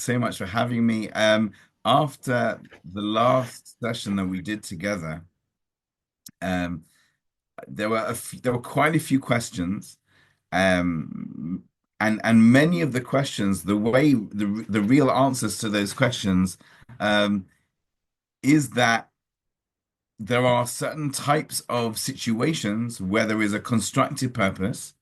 so much for having me. After the last session that we did together, um, there were quite a few questions, um, and many of the questions, the real answers to those questions, um, is that there are certain types of situations where there is a constructive purpose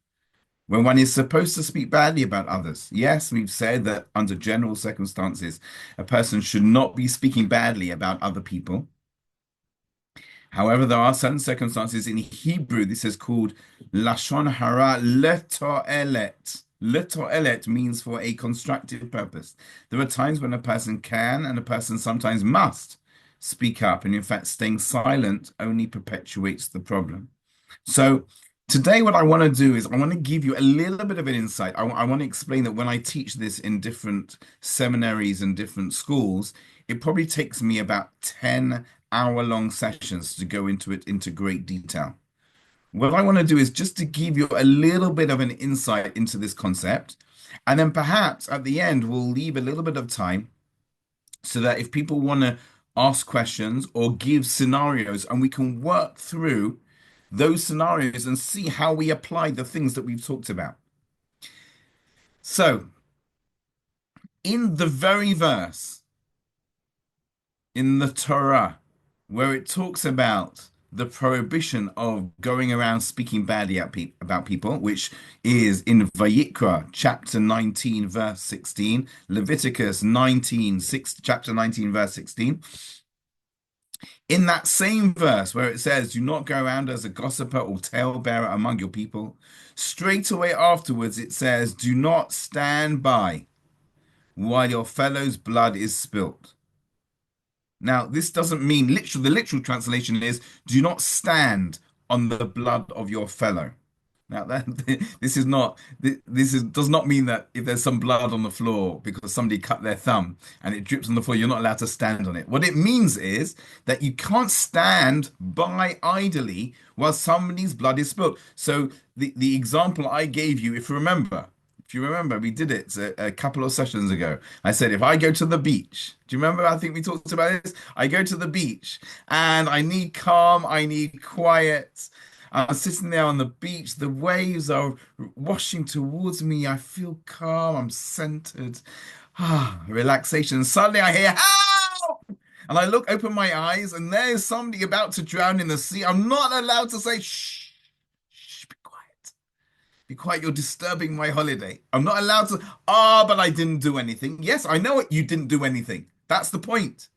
when one is supposed to speak badly about others. Yes, we've said that under general circumstances, a person should not be speaking badly about other people. However, there are certain circumstances in Hebrew, this is called Lashon Hara Leto'elet. Leto'elet means for a constructive purpose. There are times when a person can and a person sometimes must speak up, and in fact, staying silent only perpetuates the problem. So today, what I want to do is I want to give you a little bit of an insight. I want to explain that when I teach this in different seminaries and different schools, it probably takes me about 10-hour-long sessions to go into it into great detail. What I want to do is just to give you a little bit of an insight into this concept. And then perhaps at the end, we'll leave a little bit of time so that if people want to ask questions or give scenarios, and we can work through those scenarios and see how we apply the things that we've talked about. So, in the very verse in the Torah where it talks about the prohibition of going around speaking badly about people, which is in Vayikra chapter 19, verse 16, Leviticus 19, chapter 19, verse 16. In that same verse where it says, do not go around as a gossiper or talebearer among your people, straight away afterwards it says, do not stand by while your fellow's blood is spilt. Now, this doesn't mean the literal translation is, do not stand on the blood of your fellow. Now that does not mean that if there's some blood on the floor because somebody cut their thumb and it drips on the floor, you're not allowed to stand on it. What it means is that you can't stand by idly while somebody's blood is spilled. So the example I gave you, if you remember, we did it a couple of sessions ago. I said, if I go to the beach, do you remember? I think we talked about this. I go to the beach and I need calm, I need quiet. I'm sitting there on the beach. The waves are washing towards me. I feel calm. I'm centered. Relaxation. Suddenly I hear, help! And I open my eyes, and there's somebody about to drown in the sea. I'm not allowed to say, shh, shh, be quiet. Be quiet. You're disturbing my holiday. I'm not allowed to, but I didn't do anything. Yes, I know it. You didn't do anything. That's the point.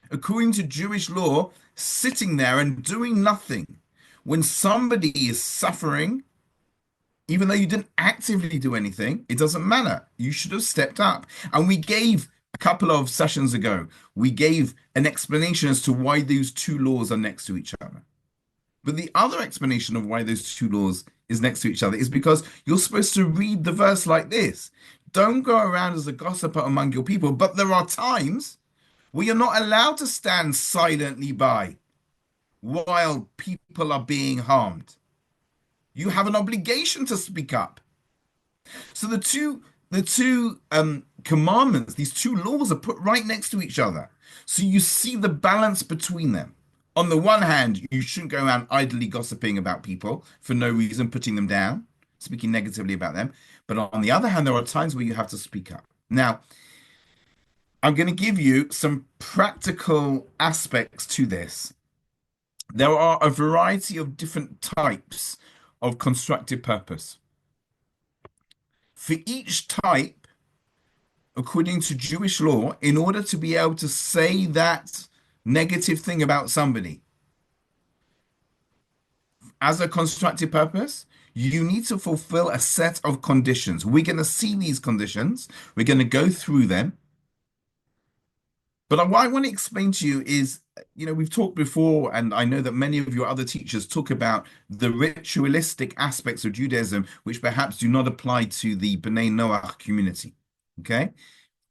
According to Jewish law, sitting there and doing nothing when somebody is suffering, even though you didn't actively do anything, it doesn't matter. You should have stepped up. And we gave a couple of sessions ago, we gave an explanation as to why those two laws are next to each other. But the other explanation of why those two laws is next to each other is because you're supposed to read the verse like this. Don't go around as a gossiper among your people, but there are times where you're not allowed to stand silently by while people are being harmed. You have an obligation to speak up. So the two commandments, these two laws are put right next to each other. So you see the balance between them. On the one hand, you shouldn't go around idly gossiping about people for no reason, putting them down, speaking negatively about them. But on the other hand, there are times where you have to speak up. Now, I'm going to give you some practical aspects to this. There are a variety of different types of constructive purpose. For each type, according to Jewish law, in order to be able to say that negative thing about somebody as a constructive purpose, you need to fulfill a set of conditions. We're going to see these conditions. We're going to go through them. But what I want to explain to you is, we've talked before, and I know that many of your other teachers talk about the ritualistic aspects of Judaism, which perhaps do not apply to the B'nai Noach community. Okay?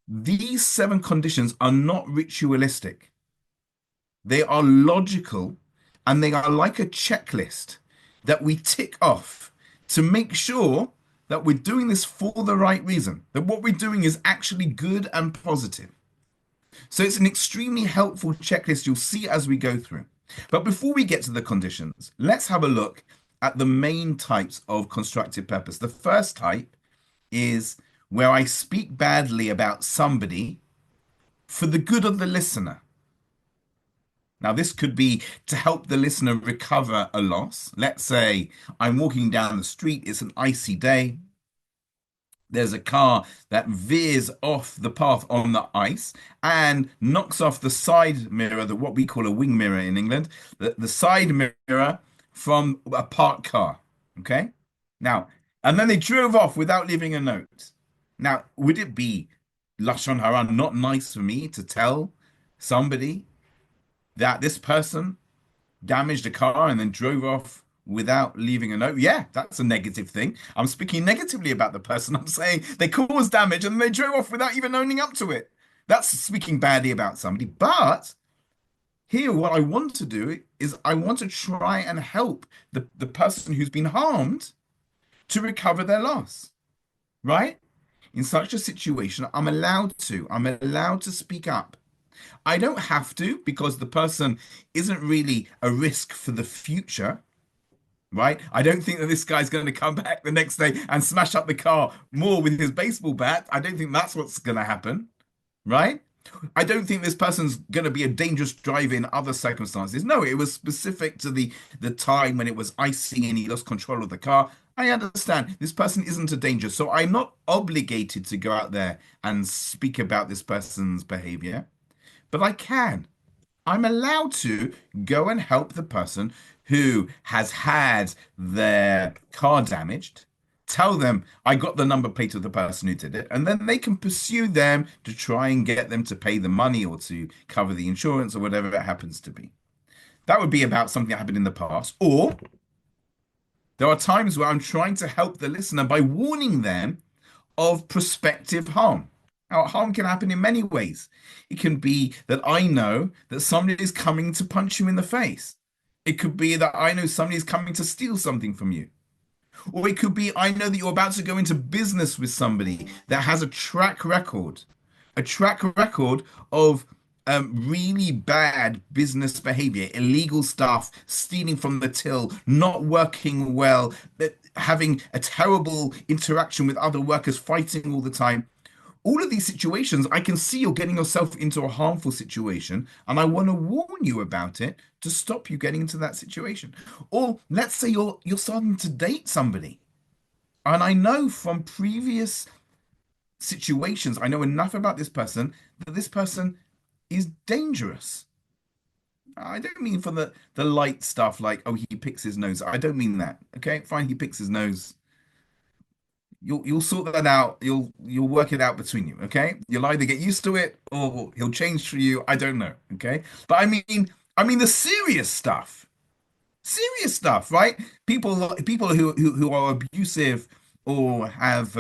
These 7 conditions are not ritualistic. They are logical, and they are like a checklist that we tick off to make sure that we're doing this for the right reason, that what we're doing is actually good and positive. So it's an extremely helpful checklist you'll see as we go through. But before we get to the conditions, let's have a look at the main types of constructive purpose. The first type is where I speak badly about somebody for the good of the listener. Now, this could be to help the listener recover a loss. Let's say I'm walking down the street, it's an icy day. There's a car that veers off the path on the ice and knocks off the side mirror, what we call a wing mirror in England, the side mirror from a parked car. Okay. Now, and then they drove off without leaving a note. Now, would it be Lashon Hara not nice for me to tell somebody that this person damaged a car and then drove off without leaving a note? Yeah, that's a negative thing. I'm speaking negatively about the person. I'm saying they caused damage and they drove off without even owning up to it. That's speaking badly about somebody. But here, what I want to do is I want to try and help the person who's been harmed to recover their loss, right? In such a situation, I'm allowed to. I'm allowed to speak up. I don't have to because the person isn't really a risk for the future, right? I don't think that this guy's going to come back the next day and smash up the car more with his baseball bat. I don't think that's what's going to happen, right? I don't think this person's going to be a dangerous driver in other circumstances. No, it was specific to the time when it was icy and he lost control of the car. I understand this person isn't a danger, so I'm not obligated to go out there and speak about this person's behavior, but I can. I'm allowed to go and help the person who has had their car damaged, tell them I got the number plate of the person who did it, and then they can pursue them to try and get them to pay the money or to cover the insurance or whatever it happens to be. That would be about something that happened in the past. Or there are times where I'm trying to help the listener by warning them of prospective harm. Now, harm can happen in many ways. It can be that I know that somebody is coming to punch you in the face. It could be that I know somebody is coming to steal something from you. Or it could be I know that you're about to go into business with somebody that has a track record of really bad business behavior, illegal stuff, stealing from the till, not working well, having a terrible interaction with other workers, fighting all the time. All of these situations, I can see you're getting yourself into a harmful situation, and I want to warn you about it to stop you getting into that situation. Or let's say you're starting to date somebody, and I know from previous situations, I know enough about this person that this person is dangerous. I don't mean for the light stuff like, oh, he picks his nose. I don't mean that. Okay, fine, he picks his nose. You'll sort that out. You'll work it out between you, okay? You'll either get used to it or he'll change for you. I don't know, okay? But I mean the serious stuff. Serious stuff, right? People who are abusive or have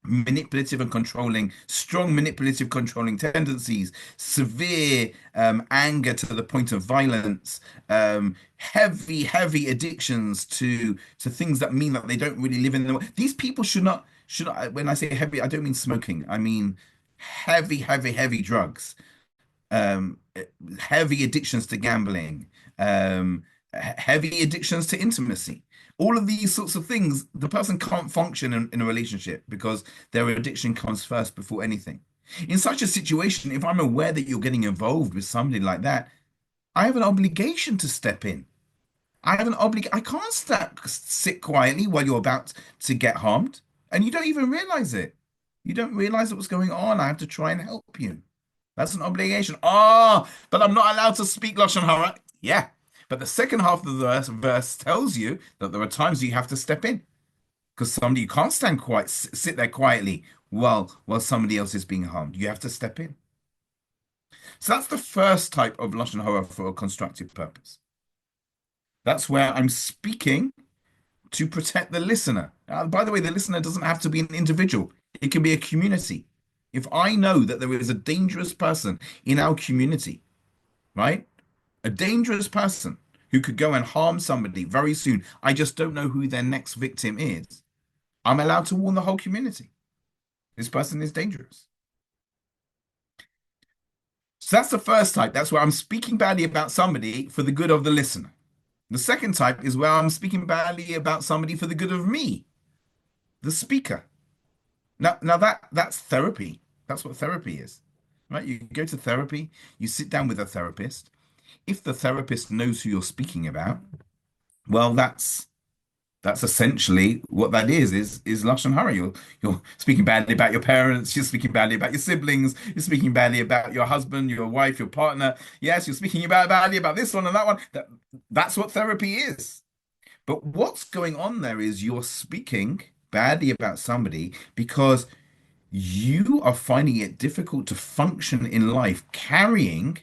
manipulative and controlling, strong manipulative controlling tendencies, severe anger to the point of violence, heavy addictions to things that mean that they don't really live in the. These people should not. When I say heavy, I don't mean smoking. I mean heavy drugs, um, heavy addictions to gambling, heavy addictions to intimacy. All of these sorts of things, the person can't function in a relationship because their addiction comes first before anything. In such a situation, if I'm aware that you're getting involved with somebody like that, I have an obligation to step in. I have an I can't sit quietly while you're about to get harmed, and you don't even realize it. You don't realize what's going on. I have to try and help you. That's an obligation. Ah, but I'm not allowed to speak Lashon Hara. Yeah. But the second half of the verse tells you that there are times you have to step in because somebody you can't stand quiet, sit there quietly while somebody else is being harmed. You have to step in. So that's the first type of Lashon Hara for a constructive purpose. That's where I'm speaking to protect the listener. By the way, the listener doesn't have to be an individual. It can be a community. If I know that there is a dangerous person in our community, right? A dangerous person who could go and harm somebody very soon. I just don't know who their next victim is. I'm allowed to warn the whole community. This person is dangerous. So that's the first type. That's where I'm speaking badly about somebody for the good of the listener. The second type is where I'm speaking badly about somebody for the good of me, the speaker. Now that's therapy. That's what therapy is, right? You go to therapy, you sit down with a therapist. If the therapist knows who you're speaking about, well, that's essentially what that is lashon hara. You're speaking badly about your parents. You're speaking badly about your siblings. You're speaking badly about your husband, your wife, your partner. Yes, you're speaking about badly about this one and that one. That's what therapy is. But what's going on there is you're speaking badly about somebody because you are finding it difficult to function in life, carrying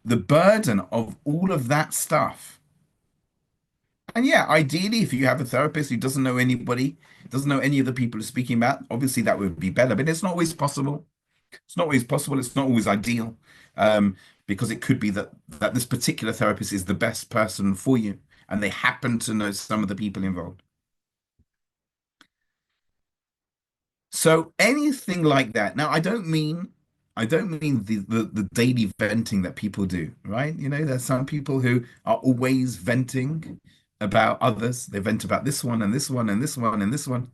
the burden of all of that stuff. And yeah, ideally, if you have a therapist who doesn't know anybody, doesn't know any of the people you're speaking about, obviously that would be better, but it's not always possible. It's not always possible. It's not always ideal, um, because it could be that this particular therapist is the best person for you, and they happen to know some of the people involved. So anything like that. Now, I don't mean the daily venting that people do, right? There's some people who are always venting about others. They vent about this one and this one and this one and this one.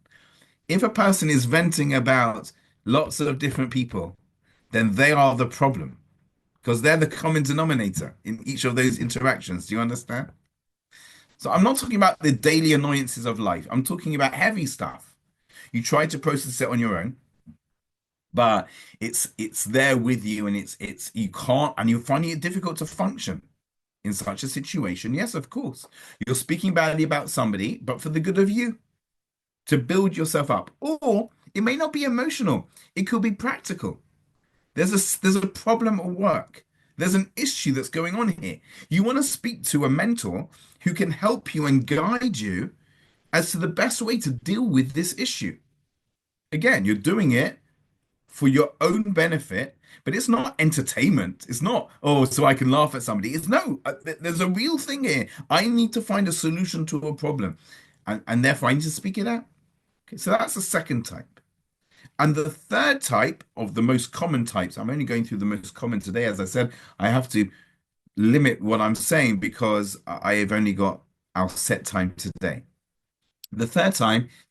If a person is venting about lots of different people, then they are the problem because they're the common denominator in each of those interactions. Do you understand? So I'm not talking about the daily annoyances of life. I'm talking about heavy stuff. You try to process it on your own, but it's there with you, and it's you can't, and you're finding it difficult to function in such a situation. Yes, of course, you're speaking badly about somebody, but for the good of you, to build yourself up. Or it may not be emotional, it could be practical. There's a problem at work. There's an issue that's going on here. You want to speak to a mentor who can help you and guide you as to the best way to deal with this issue. Again, you're doing it for your own benefit, but it's not entertainment. It's not, oh, so I can laugh at somebody. It's no, there's a real thing here. I need to find a solution to a problem, and therefore I need to speak it out. Okay, so that's the second type. And the third type of the most common types, I'm only going through the most common today. As I said, I have to limit what I'm saying because I have only got our set time today. The third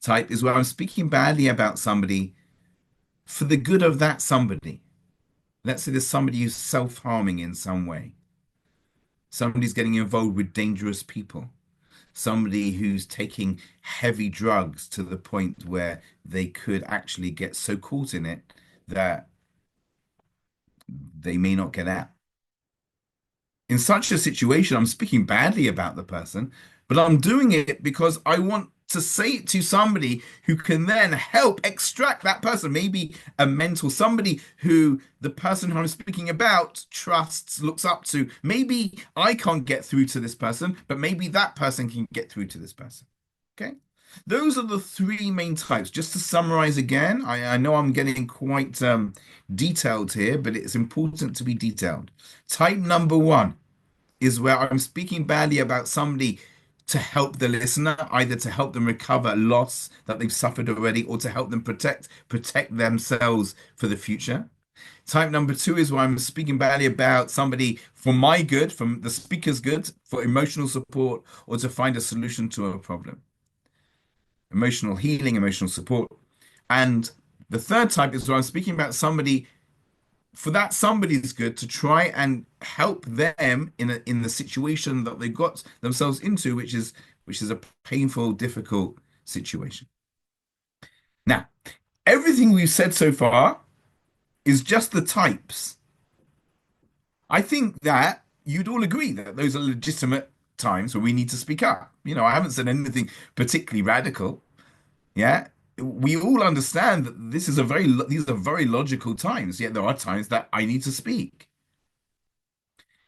type is where I'm speaking badly about somebody for the good of that somebody. Let's say there's somebody who's self-harming in some way. Somebody's getting involved with dangerous people. Somebody who's taking heavy drugs to the point where they could actually get so caught in it that they may not get out. In such a situation, I'm speaking badly about the person, but I'm doing it because I want to say it to somebody who can then help extract that person, maybe a mentor, somebody who the person who I'm speaking about trusts, looks up to. Maybe I can't get through to this person, but maybe that person can get through to this person. Okay. Those are the three main types. Just to summarize again, I know I'm getting quite detailed here, but it's important to be detailed. Type number one is where I'm speaking badly about somebody to help the listener, either to help them recover loss that they've suffered already, or to help them protect themselves for the future. Type number two is where I'm speaking badly about somebody for my good, from the speaker's good, for emotional support, or to find a solution to a problem. Emotional healing, emotional support. And the third type is where I'm speaking about somebody for that somebody's good, to try and help them in the situation that they got themselves into, which is a painful, difficult situation. Now, everything we've said so far is just the types. I think that you'd all agree that those are legitimate times where we need to speak up. I haven't said anything particularly radical. Yeah. We all understand that these are very logical times, yet there are times that I need to speak.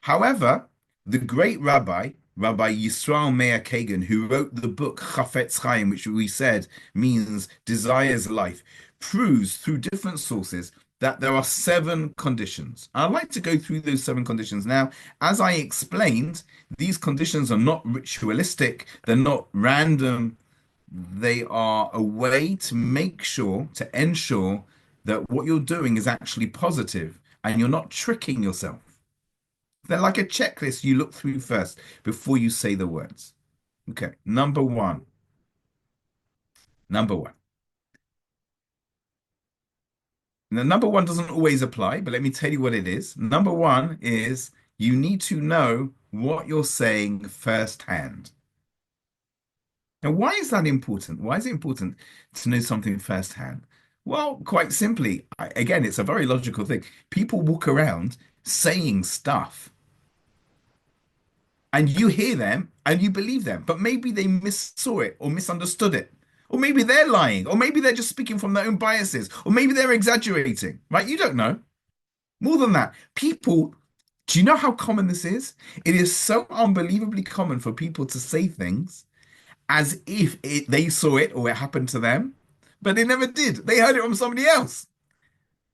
However, the great Rabbi Yisrael Meir Kagan, who wrote the book Chafetz Chaim, which we said means desires life, proves through different sources that there are 7 conditions. I'd like to go through those 7 conditions. Now, as I explained, these conditions are not ritualistic, they're not random. They are a way to make sure, to ensure that what you're doing is actually positive and you're not tricking yourself. They're like a checklist you look through first before you say the words. Okay, number one. Number one. Now, number one doesn't always apply, but let me tell you what it is. Number one is you need to know what you're saying firsthand. Now, why is that important? Why is it important to know something firsthand? Well, quite simply, again, it's a very logical thing. People walk around saying stuff and you hear them and you believe them, but maybe they missaw it or misunderstood it. Or maybe they're lying, or maybe they're just speaking from their own biases, or maybe they're exaggerating, right? You don't know. More than that, people, do you know how common this is? It is so unbelievably common for people to say things as if they saw it or it happened to them, but they never did. They heard it from somebody else.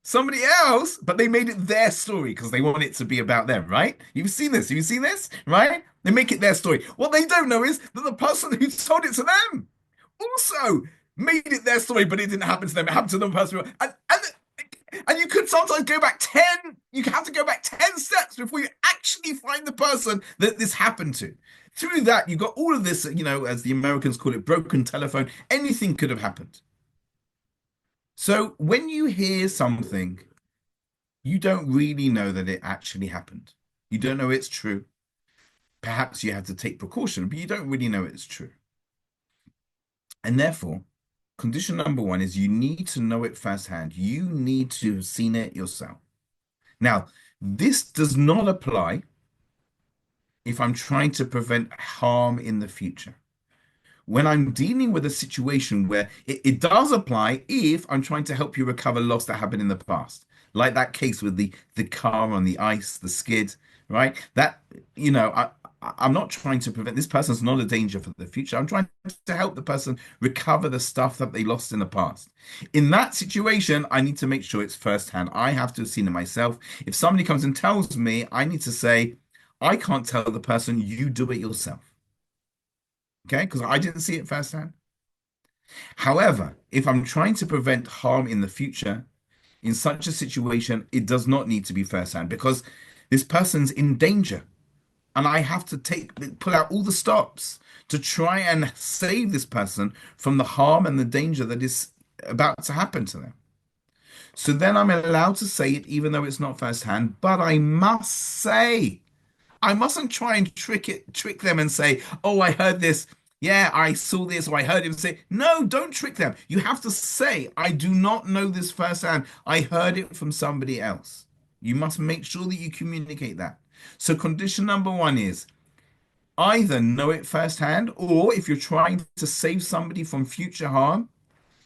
Somebody else, but they made it their story because they want it to be about them, right? You've seen this. You've seen this, right? They make it their story. What they don't know is that the person who told it to them also made it their story, but it didn't happen to them. It happened to the person. And you could sometimes go back 10, you have to go back 10 steps before you actually find the person that this happened to. Through that, you've got all of this, as the Americans call it, broken telephone. Anything could have happened. So when you hear something, you don't really know that it actually happened. You don't know it's true. Perhaps you have to take precaution, but you don't really know it's true. And therefore, condition number one is you need to know it firsthand. You need to have seen it yourself. Now, this does not apply if I'm trying to prevent harm in the future. When I'm dealing with a situation where it does apply if I'm trying to help you recover loss that happened in the past, like that case with the car on the ice, the skid, right? That, I'm not trying to prevent this person's not a danger for the future. I'm trying to help the person recover the stuff that they lost in the past. In that situation, I need to make sure it's firsthand. I have to have seen it myself. If somebody comes and tells me, I need to say, I can't tell the person, you do it yourself. Okay, because I didn't see it firsthand. However, if I'm trying to prevent harm in the future, in such a situation, it does not need to be firsthand because this person's in danger. And I have to pull out all the stops to try and save this person from the harm and the danger that is about to happen to them. So then I'm allowed to say it even though it's not firsthand, but I must say, I mustn't try and trick them and say, oh, I heard this. Yeah, I saw this, or I heard him say, no, don't trick them. You have to say, I do not know this firsthand. I heard it from somebody else. You must make sure that you communicate that. So condition number one is either know it firsthand, or if you're trying to save somebody from future harm,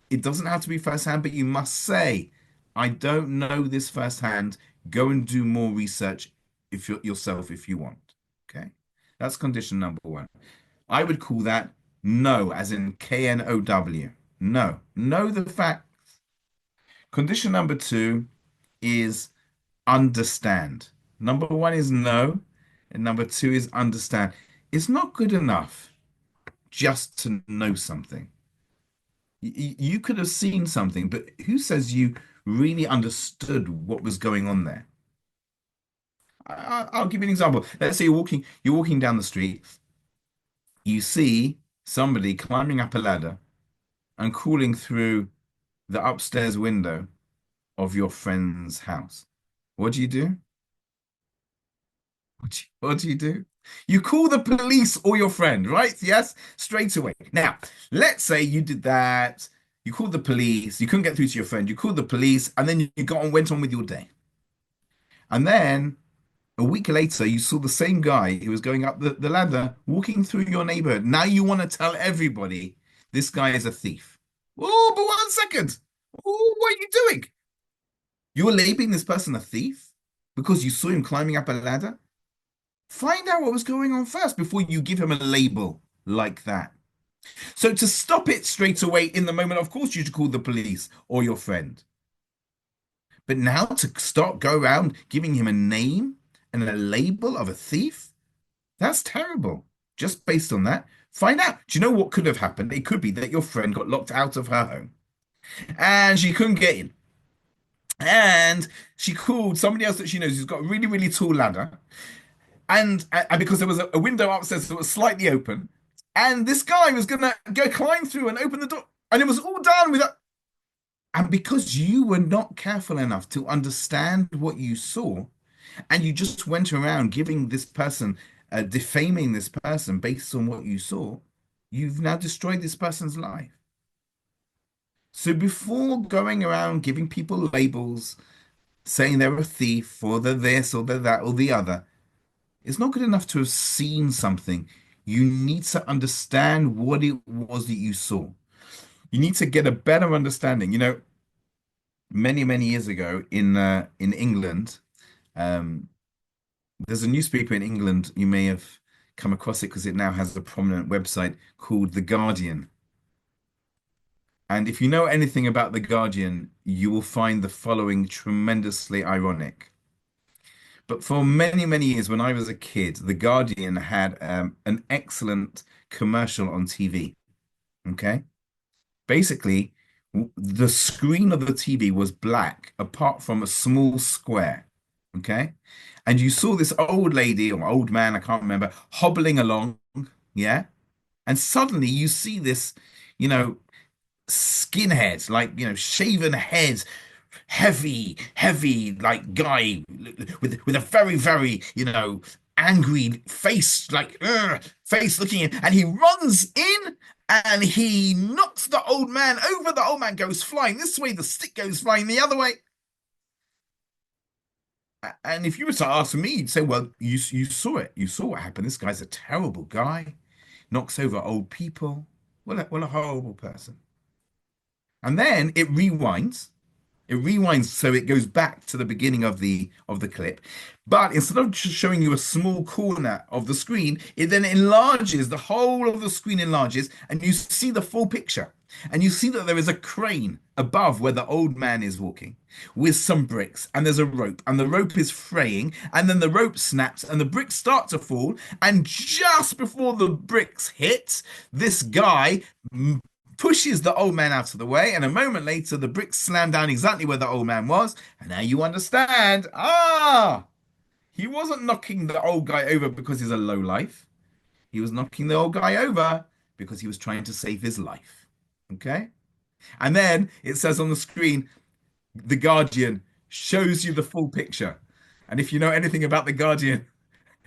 it doesn't have to be firsthand, but you must say, I don't know this firsthand. Go and do more research yourself if you want. Okay. That's condition number one. I would call that know, as in KNOW. No. Know the facts. Condition number two is understand. Number one is know, and number two is understand. It's not good enough just to know something. You could have seen something, but who says you really understood what was going on there? I'll give you an example. Let's say you're walking down the street, you see somebody climbing up a ladder and crawling through the upstairs window of your friend's house. What do you do? What do you do? You call the police or your friend, right? Yes, straight away. Now, let's say you did that. You called the police. You couldn't get through to your friend. You called the police, and then you went on with your day. And then a week later, you saw the same guy who was going up the ladder, walking through your neighborhood. Now you want to tell everybody this guy is a thief. Oh, but 1 second. Oh, what are you doing? You're labeling this person a thief because you saw him climbing up a ladder? Find out what was going on first before you give him a label like that. So to stop it straight away in the moment, of course, you should call the police or your friend. But now to go around giving him a name and a label of a thief, that's terrible. just based on that. Find out. Do you know what could have happened? It could be that your friend got locked out of her home and she couldn't get in. And she called somebody else that she knows who's got a really, really tall ladder. And because there was a window upstairs that was slightly open, and this guy was gonna go climb through and open the door, and it was all done with. And because you were not careful enough to understand what you saw, and you just went around giving this person, defaming this person based on what you saw, you've now destroyed this person's life. So before going around giving people labels, saying they're a thief or they're this or they're that or the other, it's not good enough to have seen something. You need to understand what it was that you saw. You need to get a better understanding. Many, many years ago in England, um, there's a newspaper in England. You may have come across it because it now has a prominent website called The Guardian. And if you know anything about The Guardian, you will find the following tremendously ironic. But for many, many years, when I was a kid, The Guardian had an excellent commercial on TV. Okay. Basically, the screen of the TV was black apart from a small square. Okay. And you saw this old lady or old man, I can't remember, hobbling along. Yeah. And suddenly you see this, you know, skinhead, like, shaven head, heavy, like guy with a very, very, angry face, like face looking in, and he runs in and he knocks the old man over. The old man goes flying this way, the stick goes flying the other way. And if you were to ask me, you'd say, well, you saw it. You saw what happened. This guy's a terrible guy, knocks over old people. What a horrible person. And then it rewinds. It rewinds so it goes back to the beginning of the clip. But instead of just showing you a small corner of the screen, it then enlarges, the whole of the screen enlarges, and you see the full picture. And you see that there is a crane above where the old man is walking with some bricks, and there's a rope, and the rope is fraying, and then the rope snaps, and the bricks start to fall. And just before the bricks hit, this guy pushes the old man out of the way, and a moment later, the bricks slam down exactly where the old man was. And now you understand. He wasn't knocking the old guy over because he's a lowlife. He was knocking the old guy over because he was trying to save his life. Okay? And then it says on the screen, The Guardian shows you the full picture. And if you know anything about The Guardian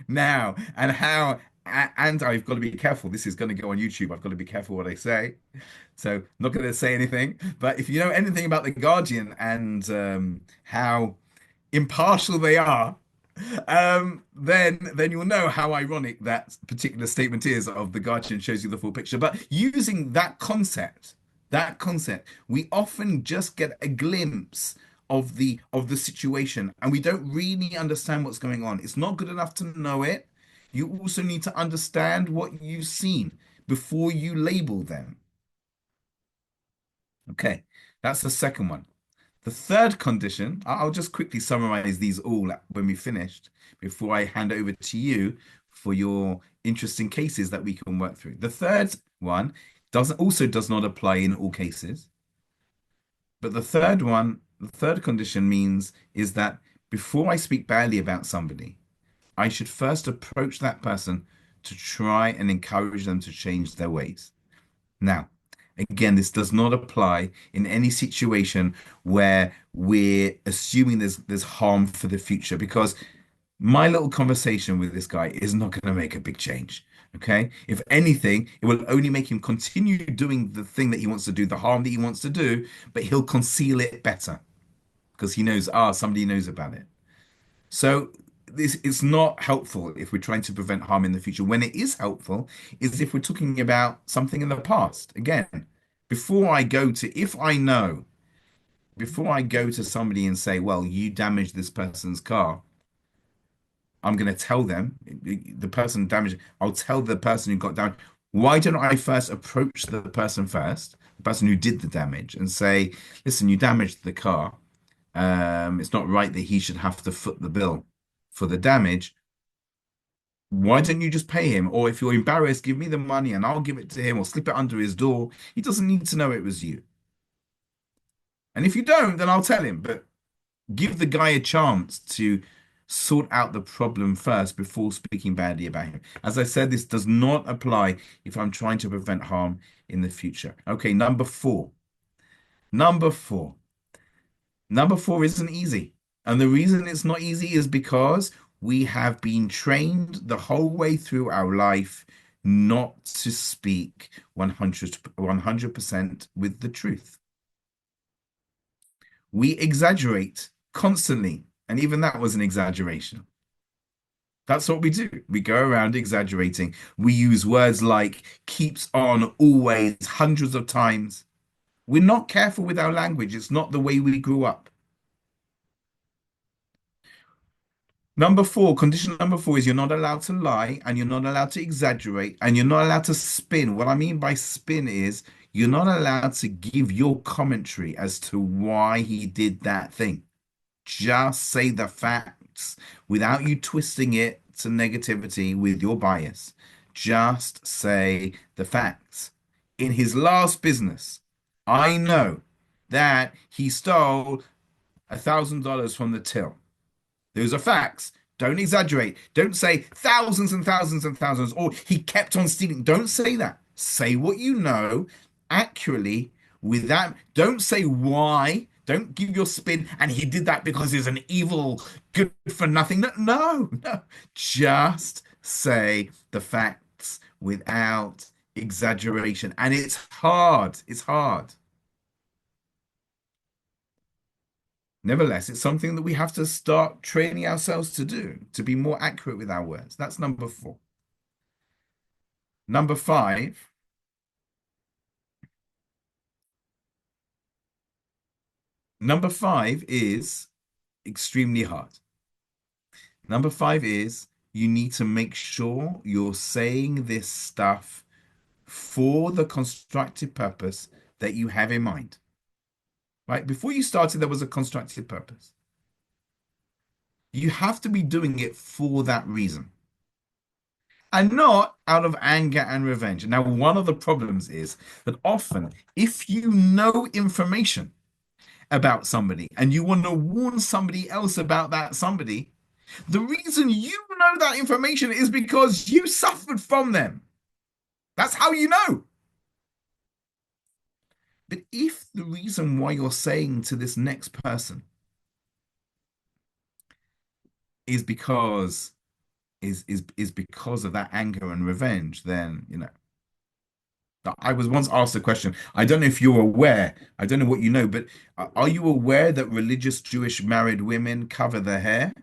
now and how, and I've got to be careful, this is going to go on YouTube. I've got to be careful what I say. So I'm not going to say anything. But if you know anything about The Guardian and how impartial they are, then you'll know how ironic that particular statement is of The Guardian shows you the full picture. But using that concept, we often just get a glimpse of the situation, and we don't really understand what's going on. It's not good enough to know it. You also need to understand what you've seen before you label them. Okay, that's the second one. The third condition, I'll just quickly summarize these all when we finished before I hand over to you for your interesting cases that we can work through. The third one does not apply in all cases. But the third condition is that before I speak badly about somebody, I should first approach that person to try and encourage them to change their ways. Now, again, this does not apply in any situation where we're assuming there's harm for the future, because my little conversation with this guy is not going to make a big change. Okay. If anything, it will only make him continue doing the thing that he wants to do, the harm that he wants to do, but he'll conceal it better because he knows, somebody knows about it. So this is not helpful if we're trying to prevent harm in the future. When it is helpful is if we're talking about something in the past. Again, before I go to, if I know, before I go to somebody and say, well, you damaged this person's car, I'm going to tell them, the person damaged, I'll tell the person who got down, why don't I first approach the person first, the person who did the damage, and say, listen, you damaged the car. It's not right that he should have to foot the bill for the damage. Why don't you just pay him? Or if you're embarrassed, give me the money and I'll give it to him or slip it under his door. He doesn't need to know it was you. And if you don't, then I'll tell him. But give the guy a chance to sort out the problem first before speaking badly about him. As I said, this does not apply if I'm trying to prevent harm in the future. Okay, number four. Number four. Number four isn't easy. And the reason it's not easy is because we have been trained the whole way through our life not to speak 100% with the truth. We exaggerate constantly, and even that was an exaggeration. That's what we do. We go around exaggerating. We use words like keeps on, always, hundreds of times. We're not careful with our language. It's not the way we grew up. Number four, condition number four is you're not allowed to lie and you're not allowed to exaggerate and you're not allowed to spin. What I mean by spin is you're not allowed to give your commentary as to why he did that thing. Just say the facts without you twisting it to negativity with your bias. Just say the facts. In his last business, I know that he stole $1,000 from the till. Those are facts. Don't exaggerate. Don't say thousands and thousands and thousands, or he kept on stealing. Don't say that. Say what you know accurately without, don't say why. Don't give your spin, and he did that because he's an evil, good for nothing. No, no, no. Just say the facts without exaggeration. And it's hard. It's hard. Nevertheless, it's something that we have to start training ourselves to do, to be more accurate with our words. That's number four. Number five, number five is extremely hard. Number five is you need to make sure you're saying this stuff for the constructive purpose that you have in mind. Right? Before you started, there was a constructive purpose. You have to be doing it for that reason and not out of anger and revenge. Now, one of the problems is that often, if you know information about somebody and you want to warn somebody else about that somebody, the reason you know that information is because you suffered from them. That's how you know. But if the reason why you're saying to this next person is because of that anger and revenge, then I was once asked a question. I don't know if you're aware, I don't know what you know, but are you aware that religious Jewish married women cover their hair?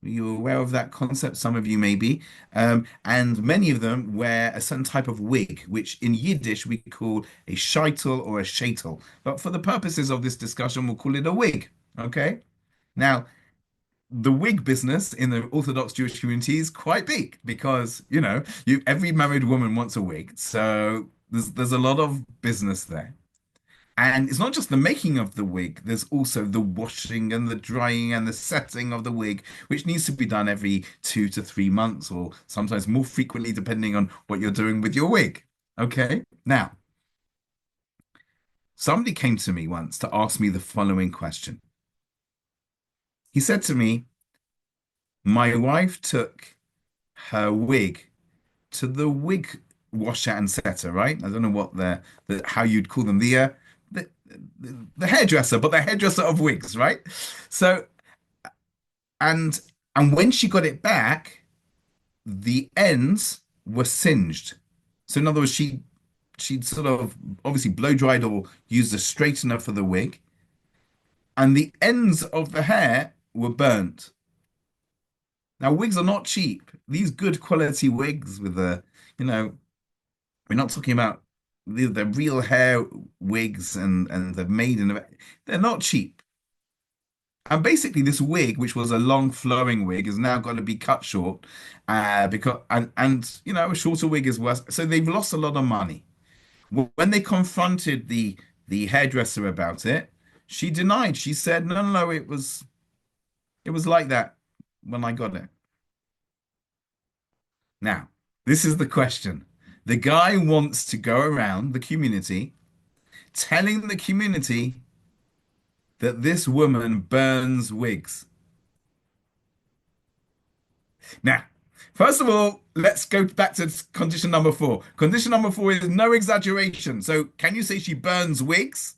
Are you aware of that concept? Some of you may be. And many of them wear a certain type of wig, which in Yiddish we call a sheitel or a shaitel. But for the purposes of this discussion, we'll call it a wig. Okay? Now, the wig business in the Orthodox Jewish community is quite big because, every married woman wants a wig. So there's a lot of business there. And it's not just the making of the wig, there's also the washing and the drying and the setting of the wig, which needs to be done every 2 to 3 months or sometimes more frequently, depending on what you're doing with your wig. Okay. Now, somebody came to me once to ask me the following question. He said to me, my wife took her wig to the wig washer and setter, right? I don't know what the how you'd call them, the the hairdresser, but the hairdresser of wigs, right? So and and when she got it back, the ends were singed. So in other words, she'd sort of obviously blow dried or used a straightener for the wig, and the ends of the hair were burnt. Now, wigs are not cheap. These good quality wigs with you know, we're not talking about the real hair wigs and they're made in, they're not cheap. And basically, this wig, which was a long flowing wig, is now got to be cut short, because a shorter wig is worse. So they've lost a lot of money. When they confronted the hairdresser about it, she denied. She said, "No, no, no, it was like that when I got it." Now, this is the question. The guy wants to go around the community telling the community that this woman burns wigs. Now, first of all, let's go back to condition number four. Condition number four is no exaggeration. So, can you say she burns wigs?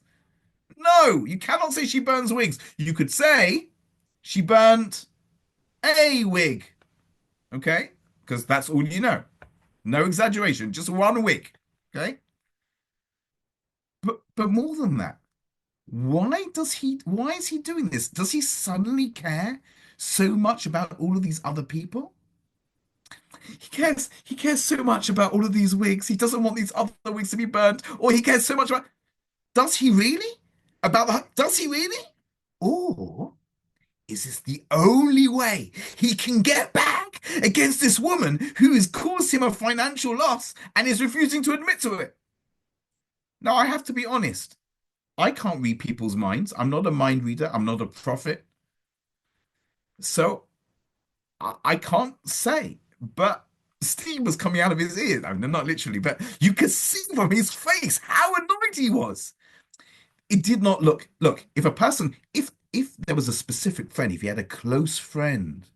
No, you cannot say she burns wigs. You could say she burnt a wig, okay? Because that's all you know. No exaggeration, just one wig, okay? But more than that, why is he doing this? Does he suddenly care so much about all of these other people? He cares so much about all of these wigs. He doesn't want these other wigs to be burned, or he cares so much about. Does he really? Does he really? Or is this the only way he can get back against this woman who has caused him a financial loss and is refusing to admit to it? Now, I have to be honest. I can't read people's minds. I'm not a mind reader. I'm not a prophet. So I can't say. But steam was coming out of his ears. I mean, not literally, but you could see from his face how annoyed he was. It did not look, if a person, if there was a specific friend, if he had a close friend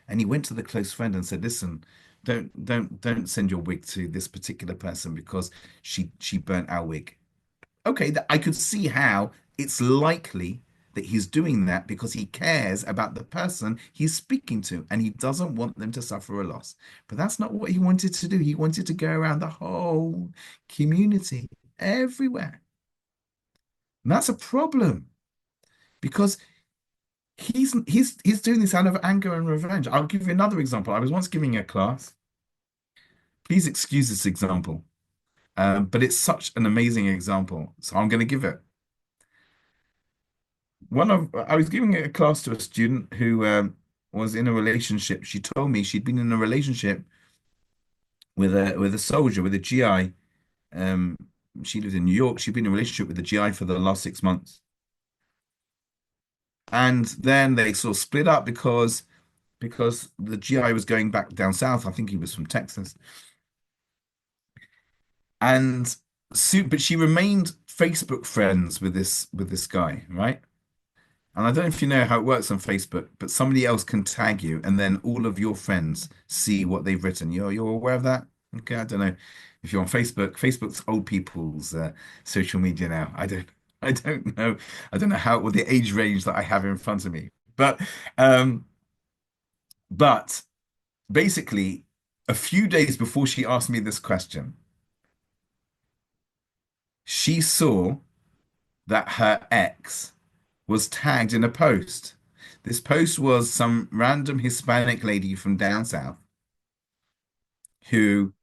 and he went to the close friend and said, listen, don't send your wig to this particular person because she burnt our wig. Okay, that I could see how it's likely that he's doing that because he cares about the person he's speaking to and he doesn't want them to suffer a loss. But that's not what he wanted to do. He wanted to go around the whole community, everywhere. And that's a problem because he's doing this out of anger and revenge. I'll give you another example. I was once giving a class. Please excuse this example, but it's such an amazing example, so I'm going to give it. I was giving a class to a student who was in a relationship. She told me she'd been in a relationship with a soldier, with a GI. Um, she lived in New York. She'd been in a relationship with the GI for the last 6 months. And then they sort of split up because the GI was going back down south. I think he was from Texas. And but she remained Facebook friends with this guy, right? And I don't know if you know how it works on Facebook, but somebody else can tag you, and then all of your friends see what they've written. You're aware of that? Okay, I don't know if you're on Facebook. Facebook's old people's social media now. I don't know. I don't know how what the age range that I have in front of me. Um, but basically, a few days before she asked me this question, she saw that her ex was tagged in a post. This post was some random Hispanic lady from down south who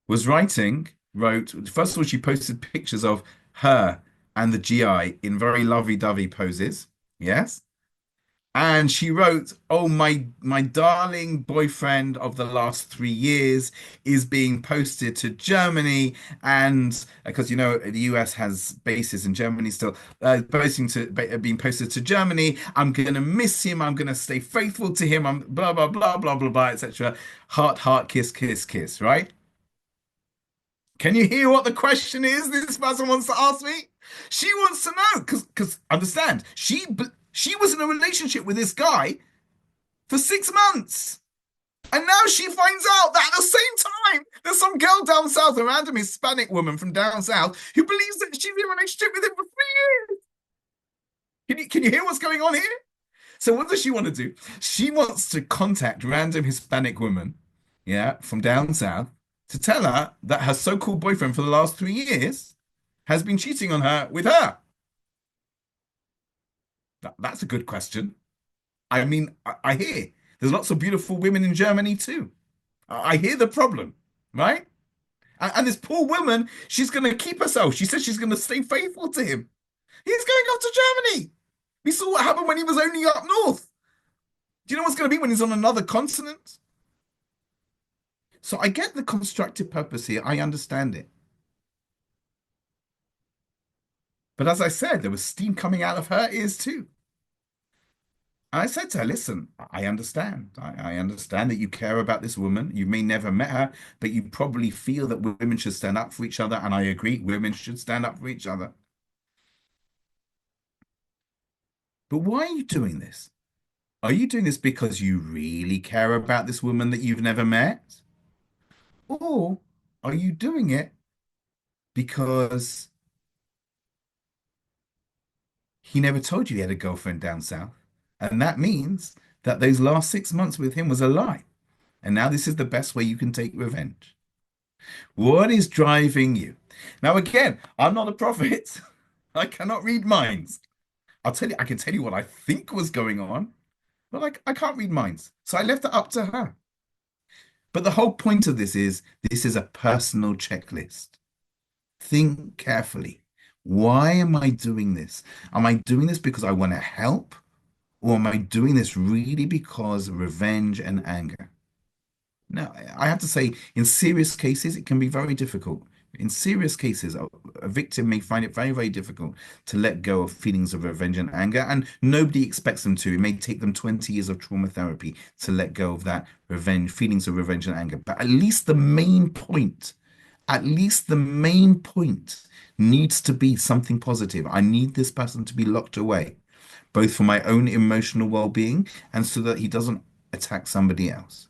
wrote, first of all, she posted pictures of her and the GI in very lovey-dovey poses. Yes. And she wrote, "Oh, my darling boyfriend of the last 3 years is being posted to Germany, and because the US has bases in Germany still, being posted to Germany. I'm gonna miss him. I'm gonna stay faithful to him. I'm blah blah blah blah blah blah, etc. Heart heart kiss kiss kiss. Right? Can you hear what the question is? This person wants to ask me. She wants to know because understand she was in a relationship with this guy for 6 months. And now she finds out that at the same time, there's some girl down south, a random Hispanic woman from down south, who believes that she's in a relationship with him for 3 years. Can you hear what's going on here? So what does she want to do? She wants to contact random Hispanic woman, yeah, from down south, to tell her that her so-called boyfriend for the last 3 years has been cheating on her with her. That's a good question. I mean, I hear there's lots of beautiful women in Germany too. I hear the problem, right? And this poor woman, she's going to keep herself. She says she's going to stay faithful to him. He's going off to Germany. We saw what happened when he was only up north. Do you know what's going to be when he's on another continent? So I get the constructive purpose here. I understand it. But as I said, there was steam coming out of her ears too. I said to her, listen, I understand. I understand that you care about this woman. You may never met her, but you probably feel that women should stand up for each other. And I agree, women should stand up for each other. But why are you doing this? Are you doing this because you really care about this woman that you've never met? Or are you doing it because he never told you he had a girlfriend down south? And that means that those last 6 months with him was a lie. And now this is the best way you can take revenge. What is driving you? Now, again, I'm not a prophet. I cannot read minds. I'll tell you, I can tell you what I think was going on, but I can't read minds. So I left it up to her. But the whole point of this is a personal checklist. Think carefully. Why am I doing this? Am I doing this because I want to help? Or am I doing this really because of revenge and anger? Now, I have to say, in serious cases, it can be very difficult. In serious cases, a victim may find it very, very difficult to let go of feelings of revenge and anger, and nobody expects them to. It may take them 20 years of trauma therapy to let go of that revenge, feelings of revenge and anger. But at least the main point needs to be something positive. I need this person to be locked away, both for my own emotional well-being and so that he doesn't attack somebody else.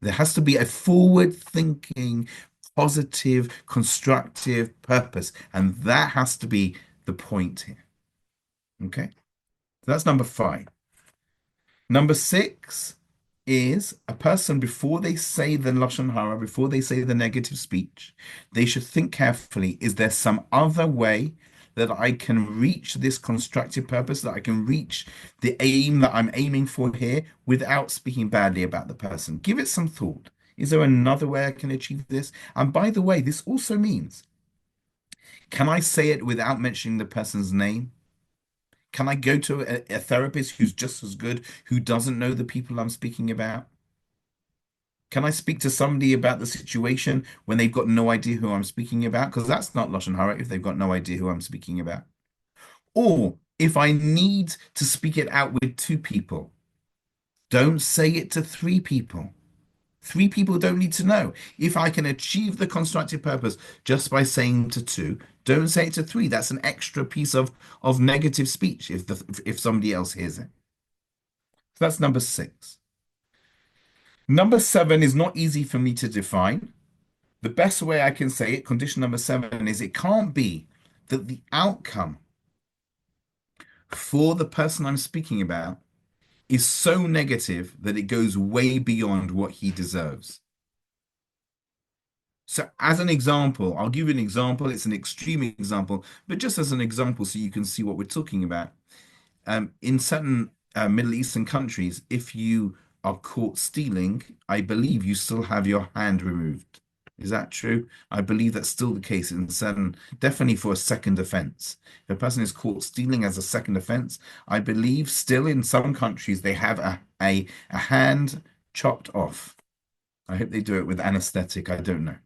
There has to be a forward thinking, positive, constructive purpose. And that has to be the point here. Okay. So that's number five. Number six is a person before they say the Lashon Hara, before they say the negative speech, they should think carefully, is there some other way that I can reach this constructive purpose, that I can reach the aim that I'm aiming for here without speaking badly about the person? Give it some thought. Is there another way I can achieve this? And by the way, this also means, can I say it without mentioning the person's name? Can I go to a therapist who's just as good, who doesn't know the people I'm speaking about? Can I speak to somebody about the situation when they've got no idea who I'm speaking about? Because that's not Lashon Hara if they've got no idea who I'm speaking about. Or if I need to speak it out with two people, don't say it to three people. Three people don't need to know. If I can achieve the constructive purpose just by saying to two, don't say it to three. That's an extra piece of negative speech if somebody else hears it. So that's number six. Number seven is not easy for me to define. The best way I can say it, condition number seven, is it can't be that the outcome for the person I'm speaking about is so negative that it goes way beyond what he deserves. So, as an example, I'll give you an example. It's an extreme example, but just as an example, so you can see what we're talking about. In certain Middle Eastern countries, if you are caught stealing, I believe you still have your hand removed. Is that true? I believe that's still the case in certain, definitely for a second offense. If a person is caught stealing as a second offense, I believe still in some countries they have a hand chopped off. I hope they do it with anesthetic. I don't know.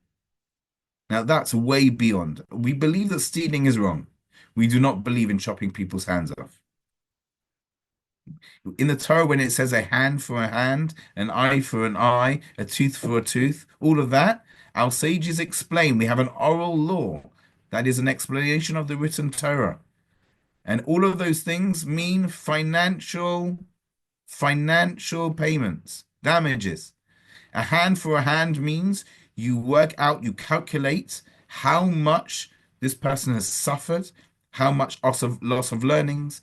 Now that's way beyond. We believe that stealing is wrong. We do not believe in chopping people's hands off. In the Torah, when it says a hand for a hand, an eye for an eye, a tooth for a tooth, all of that, our sages explain. We have an oral law that is an explanation of the written Torah. And all of those things mean financial payments, damages. A hand for a hand means you work out, you calculate how much this person has suffered, how much loss of learnings,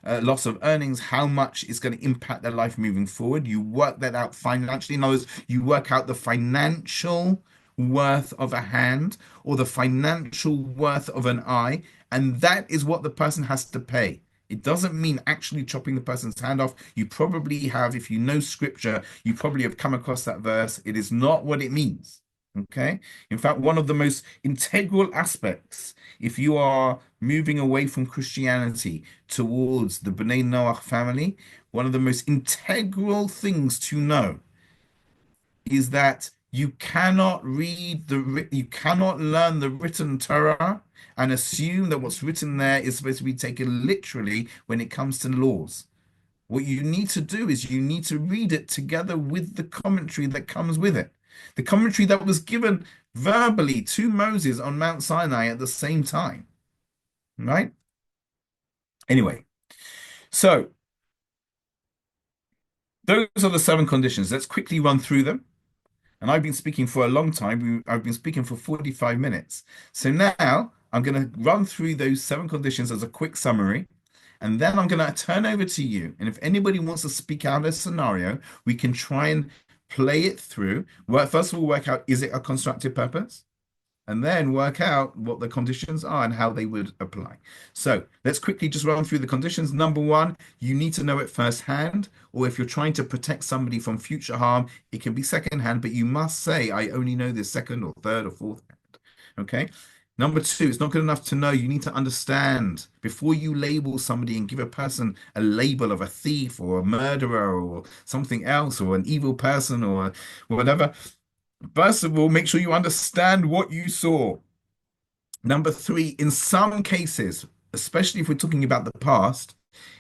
loss of earnings, how much it's going to impact their life moving forward. You work that out financially. In other words, you work out the financial worth of a hand or the financial worth of an eye, and that is what the person has to pay. It doesn't mean actually chopping the person's hand off. You probably have, if you know scripture, you probably have come across that verse. It is not what it means. Okay. In fact, one of the most integral aspects, if you are moving away from Christianity towards the B'nai Noach family, one of the most integral things to know is that you cannot learn the written Torah and assume that what's written there is supposed to be taken literally when it comes to laws. What you need to do is you need to read it together with the commentary that comes with it. The commentary that was given verbally to Moses on Mount Sinai at the same time, right? Anyway, so those are the seven conditions. Let's quickly run through them. And I've been speaking for a long time. I've been speaking for 45 minutes. So now I'm going to run through those seven conditions as a quick summary. And then I'm going to turn over to you. And if anybody wants to speak out a scenario, we can try and play it through. Well, first of all, work out, is it a constructive purpose? And then work out what the conditions are and how they would apply. So let's quickly just run through the conditions. Number one, you need to know it firsthand, or if you're trying to protect somebody from future harm, it can be secondhand, but you must say, I only know this second or third or fourth hand. Okay. Number two, it's not good enough to know. You need to understand before you label somebody and give a person a label of a thief or a murderer or something else or an evil person or whatever. First of all, make sure you understand what you saw. Number three, in some cases, especially if we're talking about the past,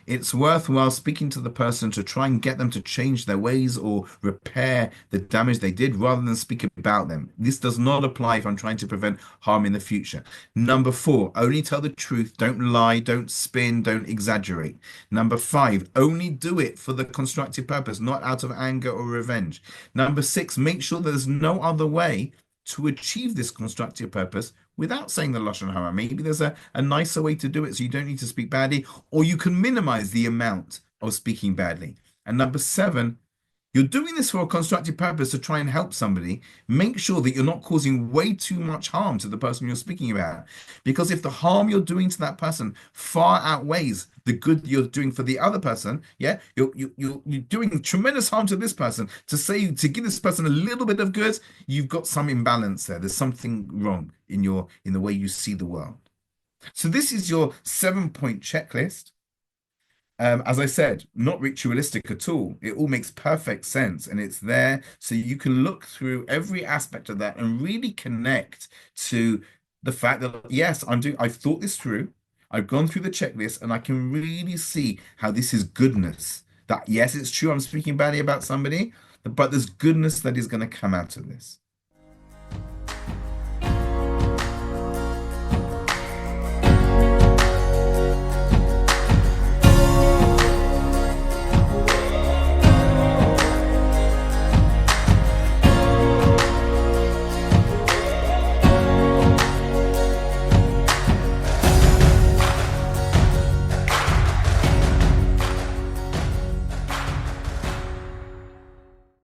it's worthwhile speaking to the person to try and get them to change their ways or repair the damage they did rather than speak about them. This does not apply if I'm trying to prevent harm in the future. Number four, only tell the truth. Don't lie, don't spin, don't exaggerate. Number five, only do it for the constructive purpose, not out of anger or revenge. Number six, make sure there's no other way to achieve this constructive purpose without saying the Lashon Hara. Maybe there's a nicer way to do it so you don't need to speak badly, or you can minimize the amount of speaking badly. And number seven, you're doing this for a constructive purpose to try and help somebody. Make sure that you're not causing way too much harm to the person you're speaking about. Because if the harm you're doing to that person far outweighs the good you're doing for the other person, yeah, you're doing tremendous harm to this person. To give this person a little bit of good, you've got some imbalance there. There's something wrong in the way you see the world. So this is your 7-point checklist. As I said, not ritualistic at all. It all makes perfect sense and it's there so you can look through every aspect of that and really connect to the fact that, yes, I've thought this through. I've gone through the checklist and I can really see how this is goodness. That, yes, it's true, I'm speaking badly about somebody, but there's goodness that is going to come out of this.